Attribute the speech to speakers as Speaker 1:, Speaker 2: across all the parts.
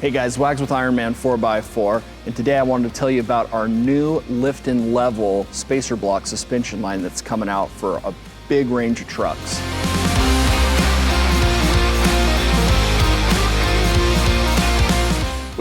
Speaker 1: Hey guys, Wags with Ironman 4x4, and today I wanted to tell you about our new lift and level spacer block suspension line that's coming out for a big range of trucks.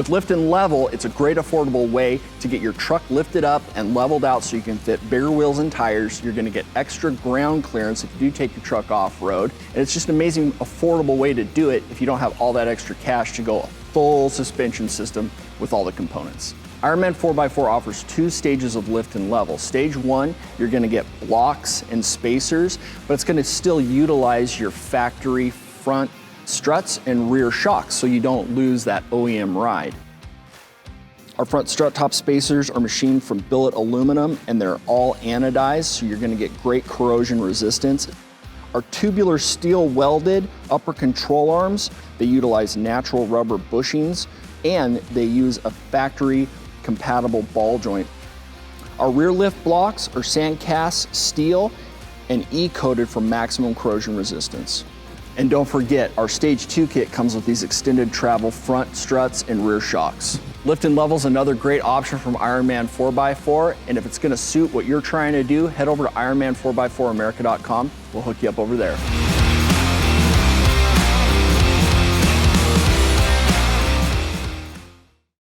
Speaker 1: With lift and level, it's a great affordable way to get your truck lifted up and leveled out so you can fit bigger wheels and tires. You're gonna get extra ground clearance if you do take your truck off-road. And it's just an amazing, affordable way to do it if you don't have all that extra cash to go a full suspension system with all the components. Ironman 4x4 offers two stages of lift and level. Stage one, you're gonna get blocks and spacers, but it's gonna still utilize your factory front struts and rear shocks so you don't lose that OEM ride. Our front strut top spacers are machined from billet aluminum and they're all anodized, so you're gonna get great corrosion resistance. Our tubular steel welded upper control arms, they utilize natural rubber bushings and they use a factory compatible ball joint. Our rear lift blocks are sand cast steel and E-coated for maximum corrosion resistance. And don't forget, our Stage 2 kit comes with these extended travel front struts and rear shocks. Lift and level is another great option from Ironman 4x4, and if it's gonna suit what you're trying to do, head over to ironman4x4america.com. We'll hook you up over there.